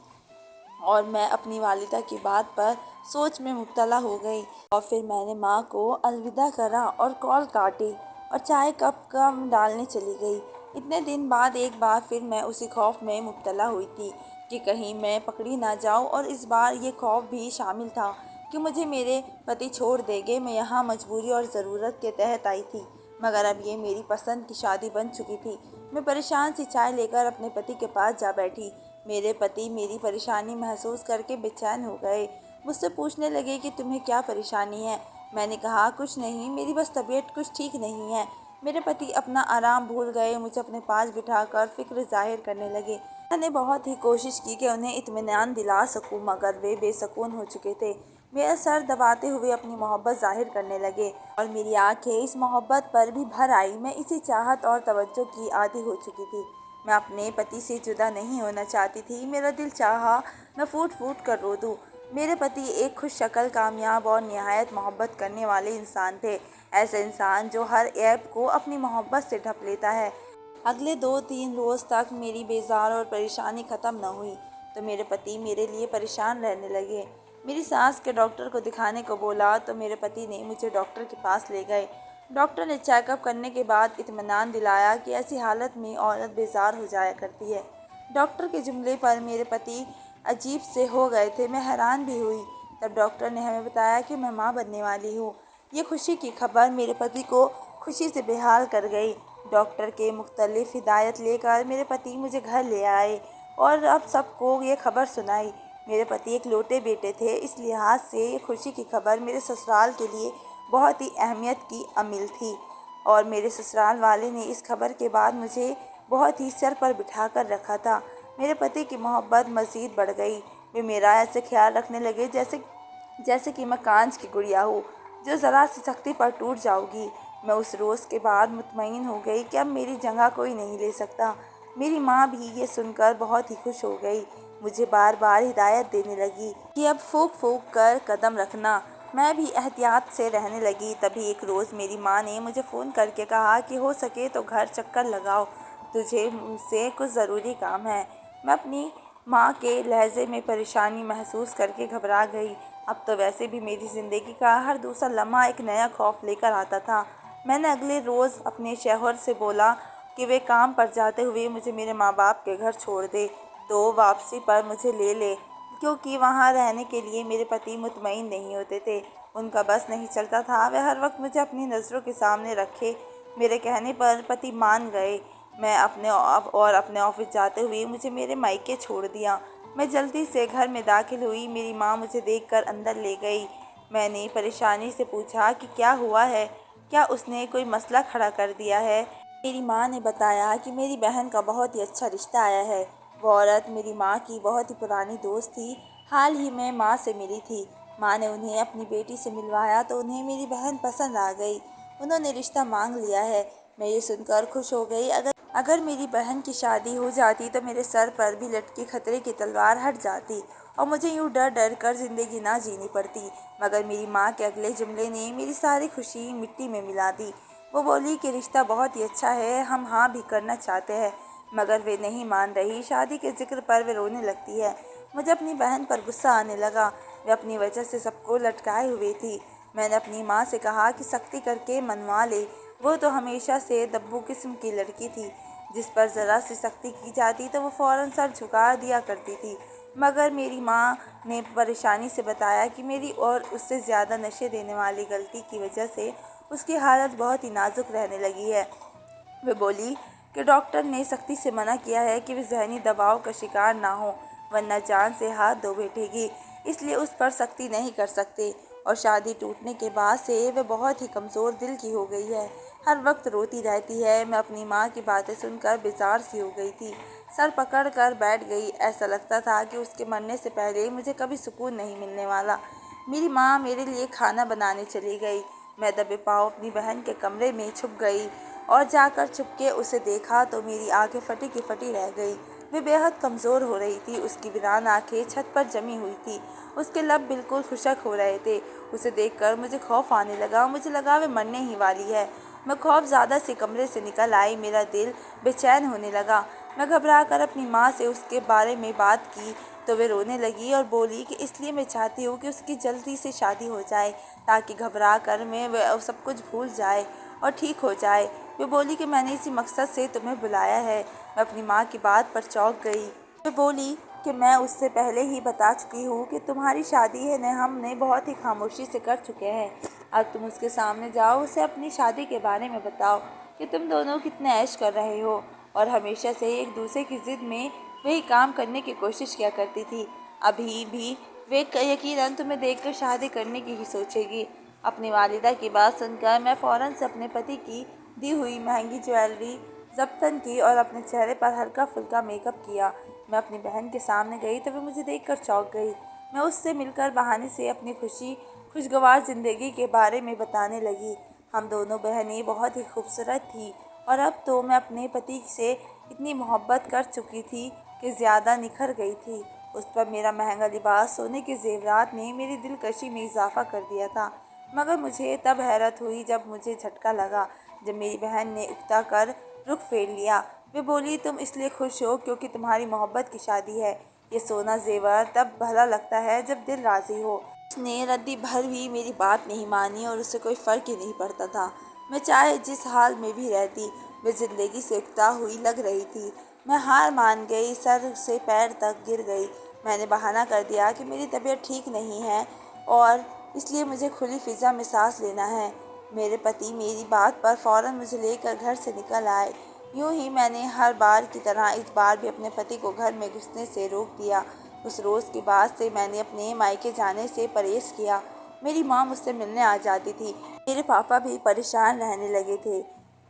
और मैं अपनी वालिदा की बात पर सोच में मुब्तला हो गई और फिर मैंने माँ को अलविदा करा और कॉल काटी और चाय कप कम डालने चली गई। इतने दिन बाद एक बार फिर मैं उसी खौफ में मुब्तला हुई थी कि कहीं मैं पकड़ी ना जाऊँ, और इस बार ये खौफ भी शामिल था कि मुझे मेरे पति छोड़ देंगे। मैं यहाँ मजबूरी और ज़रूरत के तहत आई थी, मगर अब ये मेरी पसंद की शादी बन चुकी थी। मैं परेशान सी चाय लेकर अपने पति के पास जा बैठी। मेरे पति मेरी परेशानी महसूस करके बेचैन हो गए। मुझसे पूछने लगे कि तुम्हें क्या परेशानी है। मैंने कहा कुछ नहीं, मेरी बस तबीयत कुछ ठीक नहीं है। मेरे पति अपना आराम भूल गए, मुझे अपने पास बिठाकर फिक्र जाहिर करने लगे। मैंने बहुत ही कोशिश की कि उन्हें इत्मीनान दिला सकूं, मगर वे बेसुकून हो चुके थे। मेरा सर दबाते हुए अपनी मोहब्बत जाहिर करने लगे और मेरी आंखें इस मोहब्बत पर भी भर आई। मैं इसी चाहत और तवज्जो की आदी हो चुकी थी। मैं अपने पति से जुदा नहीं होना चाहती थी। मेरा दिल चाहा मैं फूट फूट कर रो दूँ। मेरे पति एक खुश शक्ल, कामयाब और निहायत मोहब्बत करने वाले इंसान थे। ऐसे इंसान जो हर ऐब को अपनी मोहब्बत से ढक लेता है। अगले 2-3 रोज़ तक मेरी बेजार और परेशानी ख़त्म न हुई तो मेरे पति मेरे लिए परेशान रहने लगे। मेरी सास के डॉक्टर को दिखाने को बोला तो मेरे पति ने मुझे डॉक्टर के पास ले गए। डॉक्टर ने चेकअप करने के बाद इत्मीनान दिलाया कि ऐसी हालत में औरत बेजार हो जाया करती है। डॉक्टर के जुमले पर मेरे पति अजीब से हो गए थे। मैं हैरान भी हुई। तब डॉक्टर ने हमें बताया कि मैं माँ बनने वाली हूँ। ये खुशी की खबर मेरे पति को खुशी से बेहाल कर गई। डॉक्टर के मुख्तलिफ हिदायत लेकर मेरे पति मुझे घर ले आए और अब सबको ये खबर सुनाई। मेरे पति एक लौटे बेटे थे, इस लिहाज से ये खुशी की खबर मेरे ससुराल के लिए बहुत ही अहमियत की अमील थी और मेरे ससुराल वाले ने इस खबर के बाद मुझे बहुत ही सर पर बिठा कर रखा था। मेरे पति की मोहब्बत मज़ीद बढ़ गई। वे मेरा ऐसे ख्याल रखने लगे जैसे जैसे कि मैं कांच की गुड़िया हूँ जो ज़रा सी सख्ती पर टूट जाऊगी। मैं उस रोज़ के बाद मुतमईन हो गई कि अब मेरी जगह कोई नहीं ले सकता। मेरी माँ भी ये सुनकर बहुत ही खुश हो गई। मुझे बार बार हिदायत देने लगी कि अब फूंक फूंक कर कदम रखना मैं भी एहतियात से रहने लगी। तभी एक रोज़ मेरी माँ ने मुझे फ़ोन करके कहा कि हो सके तो घर चक्कर लगाओ, तुझे मुझसे कुछ ज़रूरी काम है। मैं अपनी माँ के लहजे में परेशानी महसूस करके घबरा गई। अब तो वैसे भी मेरी ज़िंदगी का हर दूसरा लम्हा एक नया खौफ लेकर आता था। मैंने अगले रोज़ अपने शौहर से बोला कि वे काम पर जाते हुए मुझे मेरे माँ बाप के घर छोड़ दे, तो वापसी पर मुझे ले ले, क्योंकि वहाँ रहने के लिए मेरे पति मुतमईन नहीं होते थे। उनका बस नहीं चलता था, वे हर वक्त मुझे अपनी नज़रों के सामने रखे। मेरे कहने पर पति मान गए। मैं अपने ऑफिस जाते हुए मुझे मेरे मायके छोड़ दिया। मैं जल्दी से घर में दाखिल हुई। मेरी माँ मुझे देखकर अंदर ले गई। मैंने परेशानी से पूछा कि क्या हुआ है, क्या उसने कोई मसला खड़ा कर दिया है। मेरी माँ ने बताया कि मेरी बहन का बहुत ही अच्छा रिश्ता आया है। वो औरत मेरी माँ की बहुत ही पुरानी दोस्त थी, हाल ही में माँ से मिली थी। माँ ने उन्हें अपनी बेटी से मिलवाया तो उन्हें मेरी बहन पसंद आ गई। उन्होंने रिश्ता मांग लिया है। मैं ये सुनकर खुश हो गई। अगर मेरी बहन की शादी हो जाती तो मेरे सर पर भी लटकी खतरे की तलवार हट जाती और मुझे यूँ डर डर कर ज़िंदगी ना जीनी पड़ती। मगर मेरी माँ के अगले जुमले ने मेरी सारी खुशी मिट्टी में मिला दी। वो बोली कि रिश्ता बहुत ही अच्छा है, हम हाँ भी करना चाहते हैं। मगर वे नहीं मान रही। शादी के जिक्र पर वे रोने लगती है। मुझे अपनी बहन पर गुस्सा आने लगा। वे अपनी वजह से सबको लटकाए हुए थी। मैंने अपनी माँ से कहा कि सख्ती करके मनवा ले। वो तो हमेशा से दब्बू किस्म की लड़की थी, जिस पर ज़रा सी सख्ती की जाती तो वो फ़ौरन सर झुका दिया करती थी। मगर मेरी माँ ने परेशानी से बताया कि मेरी और उससे ज़्यादा नशे देने वाली गलती की वजह से उसकी हालत बहुत ही नाजुक रहने लगी है। वे बोली कि डॉक्टर ने सख्ती से मना किया है कि वे जहनी दबाव का शिकार ना हो, वरना जान से हाथ धो बैठेगी। इसलिए उस पर सख्ती नहीं कर सकते। और शादी टूटने के बाद से वे बहुत ही कमज़ोर दिल की हो गई है। हर वक्त रोती रहती है। मैं अपनी माँ की बातें सुनकर बेजार सी हो गई थी। सर पकड़ कर बैठ गई। ऐसा लगता था कि उसके मरने से पहले मुझे कभी सुकून नहीं मिलने वाला। मेरी माँ मेरे लिए खाना बनाने चली गई। मैं दबे पाँव अपनी बहन के कमरे में छुप गई और जाकर छुपके उसे देखा तो मेरी आंखें फटी की फटी रह गई। वे बेहद कमज़ोर हो रही थी। उसकी वीरान आंखें छत पर जमी हुई थी। उसके लब बिल्कुल खुशक हो रहे थे। उसे देखकर मुझे खौफ आने लगा। मुझे लगा वे मरने ही वाली है। मैं खौफ ज़्यादा से कमरे से निकल आई। मेरा दिल बेचैन होने लगा। मैं घबरा कर अपनी माँ से उसके बारे में बात की तो वे रोने लगी और बोली कि इसलिए मैं चाहती हूँ कि उसकी जल्दी से शादी हो जाए, ताकि घबरा कर मैं वह सब कुछ भूल जाए और ठीक हो जाए। वे बोली कि मैंने इसी मकसद से तुम्हें बुलाया है। मैं अपनी माँ की बात पर चौंक गई। वे बोली कि मैं उससे पहले ही बता चुकी हूँ कि तुम्हारी शादी है न हमने बहुत ही खामोशी से कर चुके हैं। अब तुम उसके सामने जाओ, उसे अपनी शादी के बारे में बताओ कि तुम दोनों कितने ऐश कर रहे हो और हमेशा से एक दूसरे की ज़िद में वही काम करने की कोशिश किया करती थी। अभी भी वे यकीनन तुम्हें देखकर शादी करने की ही सोचेगी। अपनी वालिदा की बात सुनकर मैं फ़ौरन से अपने पति की दी हुई महंगी ज्वेलरी ज़ब्तन की और अपने चेहरे पर हल्का फुल्का मेकअप किया। मैं अपनी बहन के सामने गई तो वे मुझे देखकर चौंक गई। मैं उससे मिलकर बहाने से अपनी खुशगवार ज़िंदगी के बारे में बताने लगी। हम दोनों बहनें बहुत ही खूबसूरत थीं और अब तो मैं अपने पति से इतनी मोहब्बत कर चुकी थी कि ज़्यादा निखर गई थी। उस पर मेरा महंगा लिबास, सोने के ज़ेवरात ने मेरी दिलकशी में इजाफ़ा कर दिया था। मगर मुझे तब हैरत हुई जब मुझे झटका लगा, जब मेरी बहन ने उकता कर रुख फेर लिया। वे बोली, तुम इसलिए खुश हो क्योंकि तुम्हारी मोहब्बत की शादी है। ये सोना ज़ेवर तब भला लगता है जब दिल राज़ी हो। उसने रद्दी भर भी मेरी बात नहीं मानी और उससे कोई फ़र्क ही नहीं पड़ता था। मैं चाहे जिस हाल में भी रहती, वे ज़िंदगी से उकता हुई लग रही थी। मैं हार मान गई, सर से पैर तक गिर गई। मैंने बहाना कर दिया कि मेरी तबीयत ठीक नहीं है और इसलिए मुझे खुली फ़िज़ा में सांस लेना है। मेरे पति मेरी बात पर फ़ौरन मुझे लेकर घर से निकल आए। यूं ही मैंने हर बार की तरह इस बार भी अपने पति को घर में घुसने से रोक दिया। उस रोज़ के बाद से मैंने अपने मायके जाने से परहेज़ किया। मेरी माँ मुझसे मिलने आ जाती थी। मेरे पापा भी परेशान रहने लगे थे,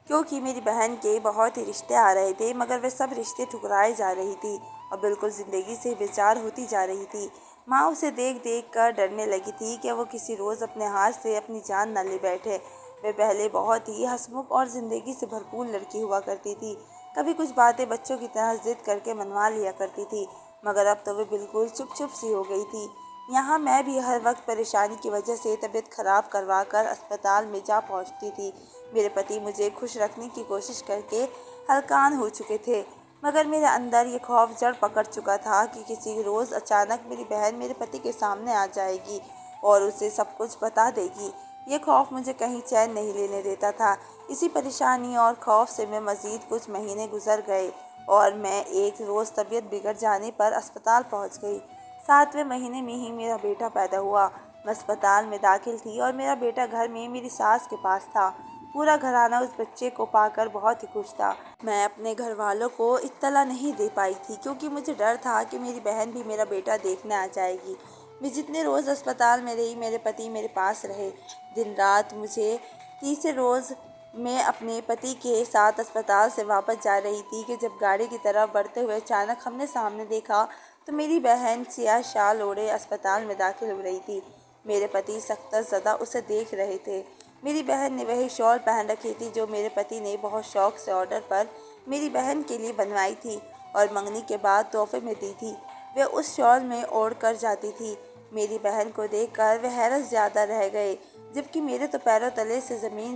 क्योंकि मेरी बहन के बहुत ही रिश्ते आ रहे थे, मगर वे सब रिश्ते ठुकराए जा रही थी और बिल्कुल ज़िंदगी से बेजार होती जा रही थी। माँ उसे देख देख कर डरने लगी थी कि वो किसी रोज़ अपने हाथ से अपनी जान न ले बैठे। वे पहले बहुत ही हंसमुख और ज़िंदगी से भरपूर लड़की हुआ करती थी। कभी कुछ बातें बच्चों की तरह जिद करके मनवा लिया करती थी, मगर अब तो वे बिल्कुल चुप चुप सी हो गई थी। यहाँ मैं भी हर वक्त परेशानी की वजह से तबीयत खराब करवा कर अस्पताल में जा पहुँचती थी। मेरे पति मुझे खुश रखने की कोशिश करके हलकान हो चुके थे, मगर मेरे अंदर ये खौफ जड़ पकड़ चुका था कि किसी रोज़ अचानक मेरी बहन मेरे पति के सामने आ जाएगी और उसे सब कुछ बता देगी। ये खौफ मुझे कहीं चैन नहीं लेने देता था। इसी परेशानी और खौफ से मैं मज़ीद कुछ महीने गुजर गए और मैं एक रोज़ तबीयत बिगड़ जाने पर अस्पताल पहुंच गई। 7वें महीने में ही मेरा बेटा पैदा हुआ। मैं अस्पताल में दाखिल थी और मेरा बेटा घर में मेरी सास के पास था। पूरा घराना उस बच्चे को पाकर बहुत ही खुश था। मैं अपने घर वालों को इत्तला नहीं दे पाई थी क्योंकि मुझे डर था कि मेरी बहन भी मेरा बेटा देखने आ जाएगी। मैं जितने रोज़ अस्पताल में रही मेरे पति मेरे पास रहे दिन रात। मुझे तीसरे रोज़ मैं अपने पति के साथ अस्पताल से वापस जा रही थी कि जब गाड़ी की तरफ बढ़ते हुए अचानक हमने सामने देखा तो मेरी बहन सियाह शाल ओढ़े अस्पताल में दाखिल हो रही थी। मेरे पति सख्त-ज़दा उसे देख रहे थे। मेरी बहन ने वही शॉल पहन रखी थी जो मेरे पति ने बहुत शौक से ऑर्डर पर मेरी बहन के लिए बनवाई थी और मंगनी के बाद तोहफे में दी थी। वह उस शॉल में ओढ़ कर जाती थी। मेरी बहन को देखकर वह हैरत ज़्यादा रह गए, जबकि मेरे तो पैरों तले से ज़मीन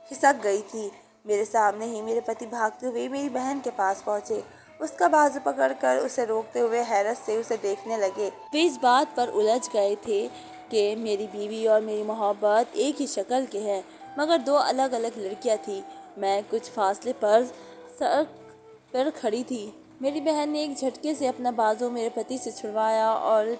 खिसक गई थी। मेरे सामने ही मेरे पति भागते हुए मेरी बहन के पास पहुंचे। उसका बाजू पकड़कर उसे रोकते हुए हैरत से उसे देखने लगे। वे इस बात पर उलझ गए थे कि मेरी बीवी और मेरी मोहब्बत एक ही शक्ल के हैं, मगर दो अलग अलग लड़कियां थीं। मैं कुछ फासले पर सड़क पर खड़ी थी। मेरी बहन ने एक झटके से अपना बाजू मेरे पति से छुड़वाया और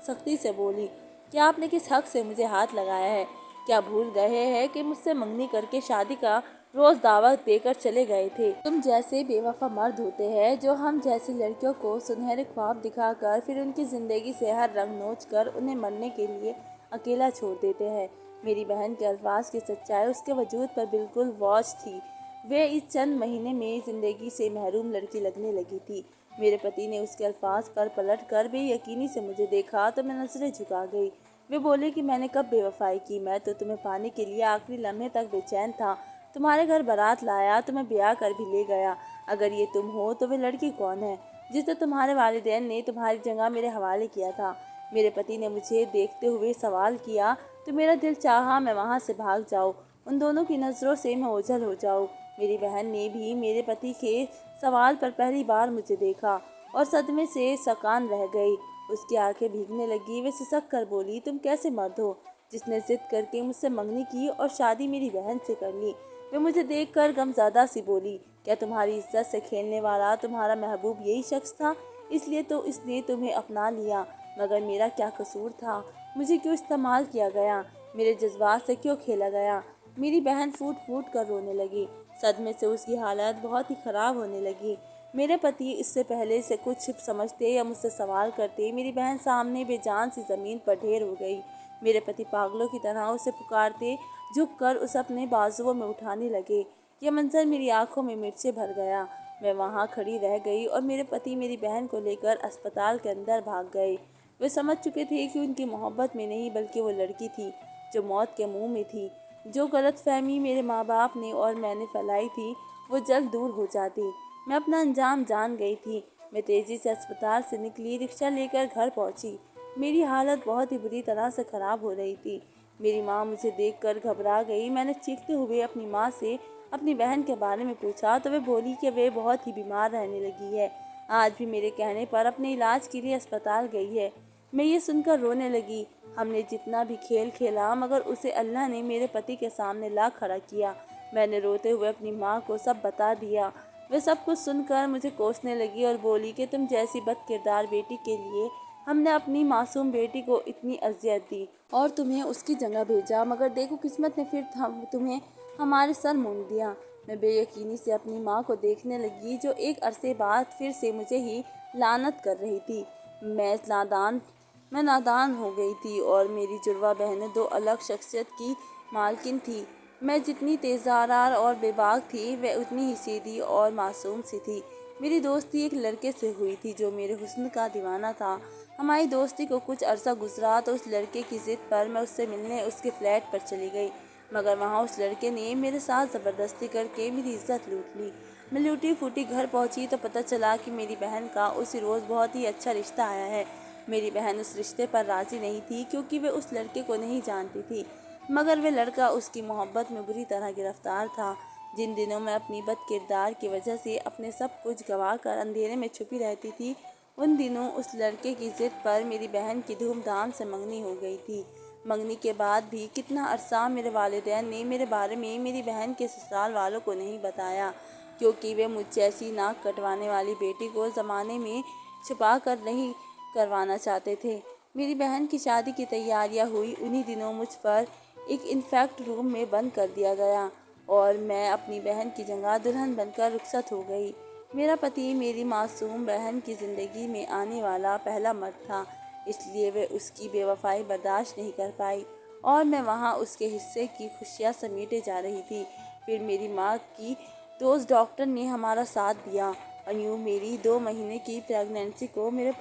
सख्ती से बोली, क्या आपने किस हक से मुझे हाथ लगाया है? क्या भूल गए हैं कि मुझसे मंगनी करके शादी का रोज़ दावत देकर चले गए थे? तुम जैसे बेवफा मर्द होते हैं जो हम जैसी लड़कियों को सुनहरे ख्वाब दिखाकर फिर उनकी ज़िंदगी से हर रंग नोच कर उन्हें मरने के लिए अकेला छोड़ देते हैं। मेरी बहन के अल्फाज की सच्चाई उसके वजूद पर बिल्कुल वॉच थी। वे इस चंद महीने में ज़िंदगी से महरूम लड़की लगने लगी थी। मेरे पति ने उसके अल्फाज पर पलट कर बेयकीनी से मुझे देखा तो मैं नजरें झुका गई। वे बोले कि मैंने कब बेवफाई की? मैं तो तुम्हें पाने के लिए आखिरी लम्हे तक बेचैन था। तुम्हारे घर बारात लाया, तुम्हें ब्याह कर भी ले गया। अगर ये तुम हो तो वे लड़की कौन है जिसे तुम्हारे वालिदैन ने तुम्हारी जगह मेरे हवाले किया था? मेरे पति ने मुझे देखते हुए सवाल किया तो मेरा दिल चाहा मैं वहाँ से भाग जाऊँ, उन दोनों की नज़रों से मैं ओझल हो जाऊँ। मेरी बहन ने भी मेरे पति के सवाल पर पहली बार मुझे देखा और सदमे से सकान रह गई। उसकी आंखें भीगने लगी। वे सिसक कर बोली, तुम कैसे मर्द हो जिसने जिद करके मुझसे मंगनी की और शादी मेरी बहन से कर ली? वे मुझे देखकर गमज़दा सी बोली, क्या तुम्हारी इज्जत से खेलने वाला तुम्हारा महबूब यही शख्स था? इसलिए तो इसने तुम्हें अपना लिया, मगर मेरा क्या कसूर था? मुझे क्यों इस्तेमाल किया गया? मेरे जज्बात से क्यों खेला गया? मेरी बहन फूट फूट कर रोने लगी। सदमे से उसकी हालत बहुत ही ख़राब होने लगी। मेरे पति इससे पहले से कुछ समझते या मुझसे सवाल करते, मेरी बहन सामने बेजान सी ज़मीन पर ढेर हो गई। मेरे पति पागलों की तरह उसे पुकारते, झुककर उसे अपने बाजुओं में उठाने लगे। यह मंजर मेरी आंखों में मिर्चें भर गया। मैं वहाँ खड़ी रह गई और मेरे पति मेरी बहन को लेकर अस्पताल के अंदर भाग गए। वे समझ चुके थे कि उनकी मोहब्बत में नहीं बल्कि वो लड़की थी जो मौत के मुंह में थी। जो गलतफहमी मेरे माँ बाप ने और मैंने फैलाई थी वो जल्द दूर हो जाती। मैं अपना अंजाम जान गई थी। मैं तेज़ी से अस्पताल से निकली, रिक्शा लेकर घर पहुंची। मेरी हालत बहुत ही बुरी तरह से ख़राब हो रही थी। मेरी माँ मुझे देखकर घबरा गई। मैंने चीखते हुए अपनी माँ से अपनी बहन के बारे में पूछा तो वे बोली कि वे बहुत ही बीमार रहने लगी है। आज भी मेरे कहने पर अपने इलाज के लिए अस्पताल गई है। मैं ये सुनकर रोने लगी। हमने जितना भी खेल खेला मगर उसे अल्लाह ने मेरे पति के सामने ला खड़ा किया। मैंने रोते हुए अपनी माँ को सब बता दिया। वे सब कुछ सुनकर मुझे कोसने लगी और बोली कि तुम जैसी बदकिरदार बेटी के लिए हमने अपनी मासूम बेटी को इतनी अजियत दी और तुम्हें उसकी जगह भेजा, मगर देखो किस्मत ने फिर तुम्हें हमारे सर मूंद दिया। मैं बेयकीनी से अपनी माँ को देखने लगी जो एक अरसे बाद फिर से मुझे ही लानत कर रही थी। मैं नादान हो गई थी और मेरी जुड़वा बहनें दो अलग शख्सियत की मालकिन थी। मैं जितनी तेज़ारार और बेबाक थी वह उतनी ही सीधी और मासूम सी थी। मेरी दोस्ती एक लड़के से हुई थी जो मेरे हुस्न का दीवाना था। हमारी दोस्ती को कुछ अरसा गुजरा तो उस लड़के की ज़िद पर मैं उससे मिलने उसके फ्लैट पर चली गई, मगर वहाँ उस लड़के ने मेरे साथ ज़बरदस्ती करके मेरी इज्जत लूट ली। मैं लूटी फूटी घर पहुँची तो पता चला कि मेरी बहन का उसी रोज़ बहुत ही अच्छा रिश्ता आया है। मेरी बहन उस रिश्ते पर राज़ी नहीं थी क्योंकि वे उस लड़के को नहीं जानती थी, मगर वे लड़का उसकी मोहब्बत में बुरी तरह गिरफ्तार था। जिन दिनों मैं अपनी बद किरदार की वजह से अपने सब कुछ गंवा कर अंधेरे में छुपी रहती थी, उन दिनों उस लड़के की ज़िद पर मेरी बहन की धूमधाम से मंगनी हो गई थी। मंगनी के बाद भी कितना अरसा मेरे वालिदैन ने मेरे बारे में मेरी बहन के ससुराल वालों को नहीं बताया, क्योंकि वे मुझ जैसी नाक कटवाने वाली बेटी को ज़माने में छुपा कर नहीं करवाना चाहते थे। मेरी बहन की शादी की तैयारियां हुई उन्हीं दिनों मुझ पर एक इन्फेक्ट रूम में बंद कर दिया गया और मैं अपनी बहन की जगह दुल्हन बनकर रुखसत हो गई। मेरा पति मेरी मासूम बहन की ज़िंदगी में आने वाला पहला मर्द था, इसलिए वे उसकी बेवफाई बर्दाश्त नहीं कर पाई और मैं वहाँ उसके हिस्से की खुशियाँ समेटे जा रही थी। फिर मेरी माँ की दोस्त डॉक्टर ने हमारा साथ दिया और यूँ मेरी 2 महीने की प्रेगनेंसी को मेरे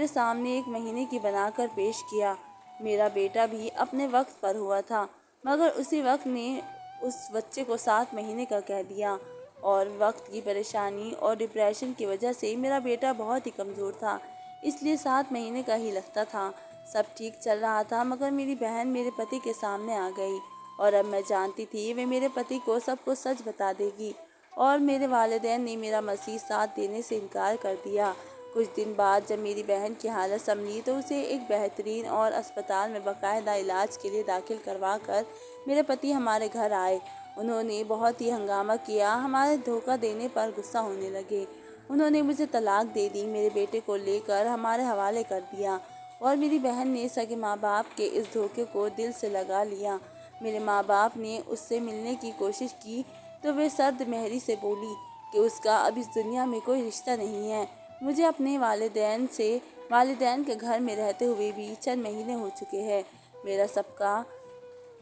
सामने 1 महीने की बनाकर पेश किया। मेरा बेटा भी अपने वक्त पर हुआ था, मगर उसी वक्त ने उस बच्चे को 7 महीने का कह दिया और वक्त की परेशानी और डिप्रेशन की वजह से मेरा बेटा बहुत ही कमज़ोर था, इसलिए 7 महीने का ही लगता था। सब ठीक चल रहा था, मगर मेरी बहन मेरे पति के सामने आ गई और अब मैं जानती थी वे मेरे पति को सब कुछ सच बता देगी और मेरे वालिदैन ने मेरा मज़ीद साथ देने से इनकार कर दिया। कुछ दिन बाद जब मेरी बहन की हालत संभली तो उसे एक बेहतरीन और अस्पताल में बाकायदा इलाज के लिए दाखिल करवा कर मेरे पति हमारे घर आए। उन्होंने बहुत ही हंगामा किया, हमारे धोखा देने पर गुस्सा होने लगे। उन्होंने मुझे तलाक दे दी, मेरे बेटे को लेकर हमारे हवाले कर दिया और मेरी बहन ने सगे माँ बाप के इस धोखे को दिल से लगा लिया। मेरे माँ बाप ने उससे मिलने की कोशिश की तो वे सर्द मेहरी से बोली कि उसका अब इस दुनिया में कोई रिश्ता नहीं है। मुझे अपने वालिदैन के घर में रहते हुए भी चंद महीने हो चुके हैं। मेरा सबका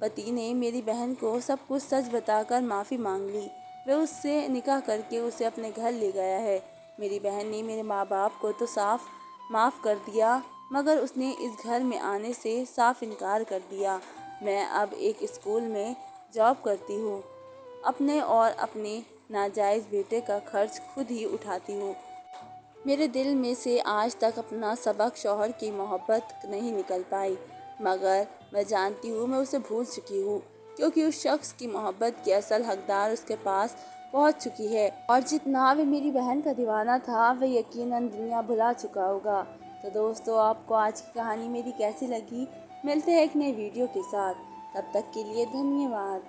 पति ने मेरी बहन को सब कुछ सच बताकर माफ़ी मांग ली। वे उससे निकाह करके उसे अपने घर ले गया है। मेरी बहन ने मेरे माँ बाप को तो साफ माफ़ कर दिया, मगर उसने इस घर में आने से साफ इनकार कर दिया। मैं अब एक स्कूल में जॉब करती हूँ, अपने और अपने नाजायज़ बेटे का खर्च खुद ही उठाती हूँ। मेरे दिल में से आज तक अपना सबक शौहर की मोहब्बत नहीं निकल पाई, मगर मैं जानती हूँ मैं उसे भूल चुकी हूँ, क्योंकि उस शख्स की मोहब्बत की असल हकदार उसके पास पहुँच चुकी है और जितना वे मेरी बहन का दीवाना था वह यकीनन दुनिया भुला चुका होगा। तो दोस्तों, आपको आज की कहानी मेरी कैसी लगी? मिलते हैं एक नई वीडियो के साथ, तब तक के लिए धन्यवाद।